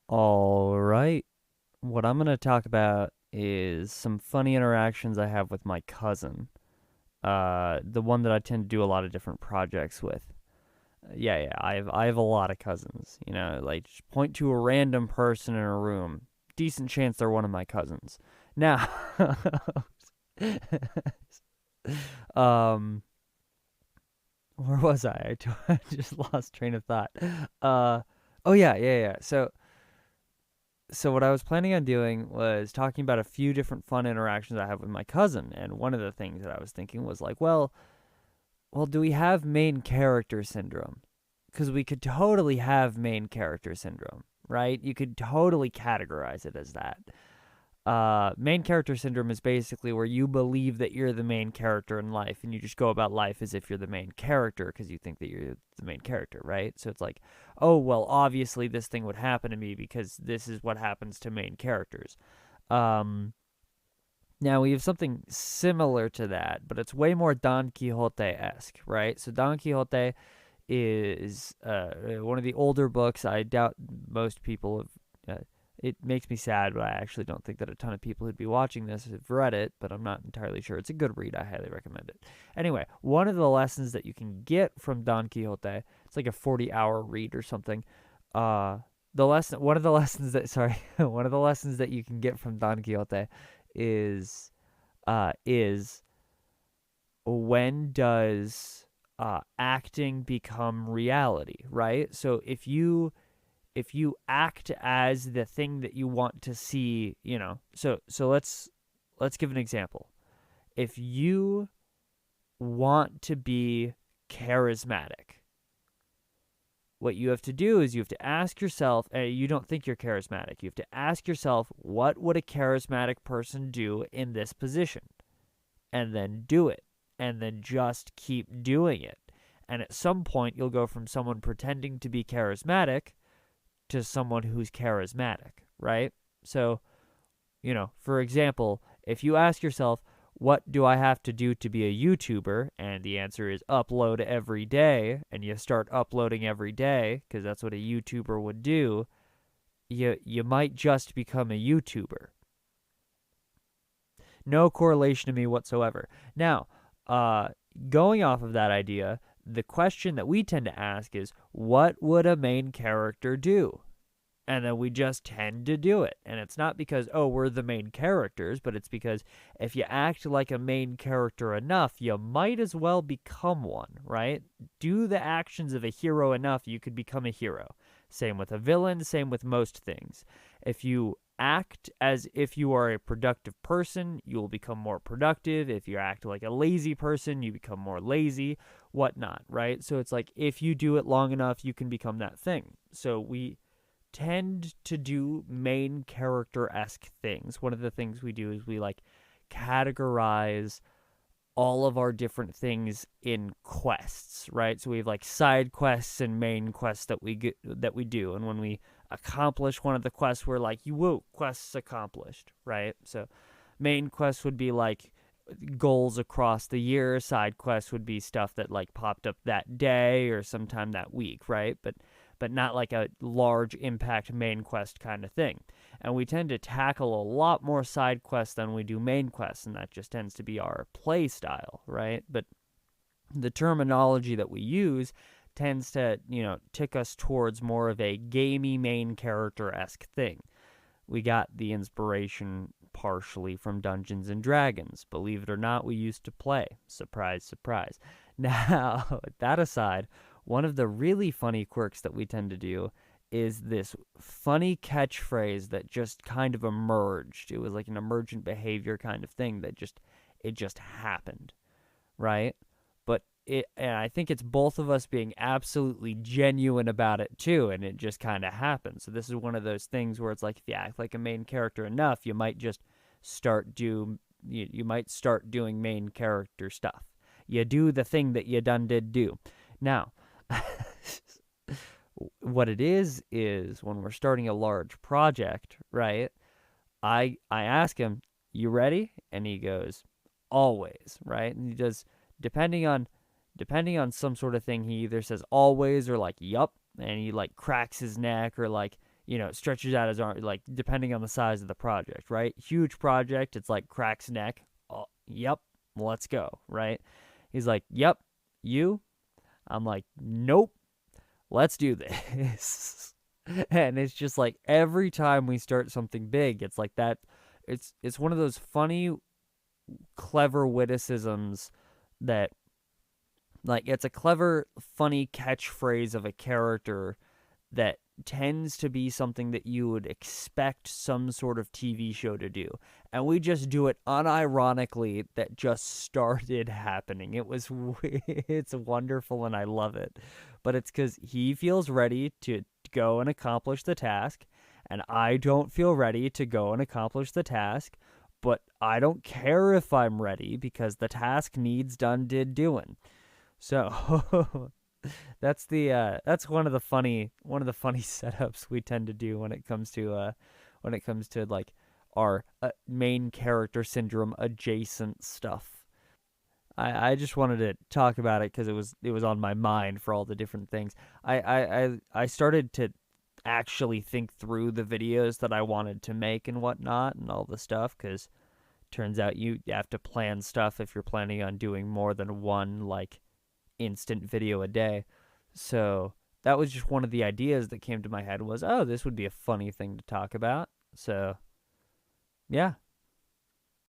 All right. What I'm going to talk about is some funny interactions I have with my cousin. The one that I tend to do a lot of different projects with. Yeah. I have a lot of cousins. Like just point to a random person in a room. Decent chance they're one of my cousins. Now, um, where was I? I just lost train of thought. Uh, oh yeah. So what I was planning on doing was talking about a few different fun interactions I have with my cousin, and one of the things that I was thinking was like, well, do we have main character syndrome? Because we could totally have main character syndrome, right? You could totally categorize it as that. Main character syndrome is basically where you believe that you're the main character in life and you just go about life as if you're the main character because you think that you're the main character, right? So it's like, oh, well, obviously this thing would happen to me because this is what happens to main characters. Um, Now we have something similar to that, but it's way more Don Quixote esque, right? So Don Quixote is one of the older books. I doubt most people have. It makes me sad, but I actually don't think that a ton of people who'd be watching this have read it, but I'm not entirely sure. It's a good read. I highly recommend it. Anyway, one of the lessons that you can get from Don Quixote, it's like a 40-hour read or something. Uh, one of the lessons that, sorry, one of the lessons that you can get from Don Quixote is when does acting become reality, right? So if you act as the thing that you want to see, so let's give an example. If you want to be charismatic, what you have to do is you have to ask yourself, you don't think you're charismatic. You have to ask yourself, what would a charismatic person do in this position? And then do it. And then just keep doing it. And at some point, you'll go from someone pretending to be charismatic to someone who's charismatic, right? So, for example, if you ask yourself, what do I have to do to be a YouTuber? And the answer is upload every day, and you start uploading every day because that's what a YouTuber would do. You might just become a YouTuber. No correlation to me whatsoever. Now, uh, going off of that idea, the question that we tend to ask is, what would a main character do? And then we just tend to do it. And it's not because, oh, we're the main characters, but it's because if you act like a main character enough, you might as well become one, right? Do the actions of a hero enough, you could become a hero. Same with a villain, same with most things. If you act as if you are a productive person, you will become more productive. If you act like a lazy person, you become more lazy, whatnot, right? So it's like if you do it long enough, you can become that thing. So we tend to do main character esque things. One of the things we do is we like categorize all of our different things in quests, right? So we have like side quests and main quests that we do, and when we accomplish one of the quests, we're like, "You woo, quests accomplished," right? So main quests would be like goals across the year. Side quests would be stuff that like popped up that day or sometime that week, right? But not like a large impact main quest kind of thing. And we tend to tackle a lot more side quests than we do main quests, and that just tends to be our play style, right? But the terminology that we use tends to, tick us towards more of a gamey main character esque thing. We got the inspiration partially from Dungeons and Dragons. Believe it or not, we used to play. Surprise, surprise. Now, that aside, one of the really funny quirks that we tend to do is this funny catchphrase that just kind of emerged. It was like an emergent behavior kind of thing that just happened, right? And I think it's both of us being absolutely genuine about it too, and it just kind of happens. So this is one of those things where it's like if you act like a main character enough, you might just you might start doing main character stuff. You do the thing that you done did do. Now, what it is when we're starting a large project, right? I ask him, "You ready?" And he goes, "Always," right? And he does depending on depending on some sort of thing, he either says always or like yup, and he like cracks his neck or like stretches out his arm, like, depending on the size of the project, right? Huge project, it's like cracks neck. Oh, yep, let's go, right? He's like, yep, you? I'm like, nope, let's do this. And it's just like every time we start something big, it's like that. It's one of those funny, clever witticisms that, like, it's a clever, funny catchphrase of a character that tends to be something that you would expect some sort of TV show to do. And we just do it unironically, that just started happening. It's wonderful and I love it. But it's cuz he feels ready to go and accomplish the task, and I don't feel ready to go and accomplish the task, but I don't care if I'm ready because the task needs done did doing. So that's one of the funny setups we tend to do when it comes to like our main character syndrome adjacent stuff. I just wanted to talk about it because it was on my mind for all the different things. I started to actually think through the videos that I wanted to make and whatnot and all the stuff, because turns out you have to plan stuff if you're planning on doing more than one, like, instant video a day. So that was just one of the ideas that came to my head was, oh, this would be a funny thing to talk about. So yeah,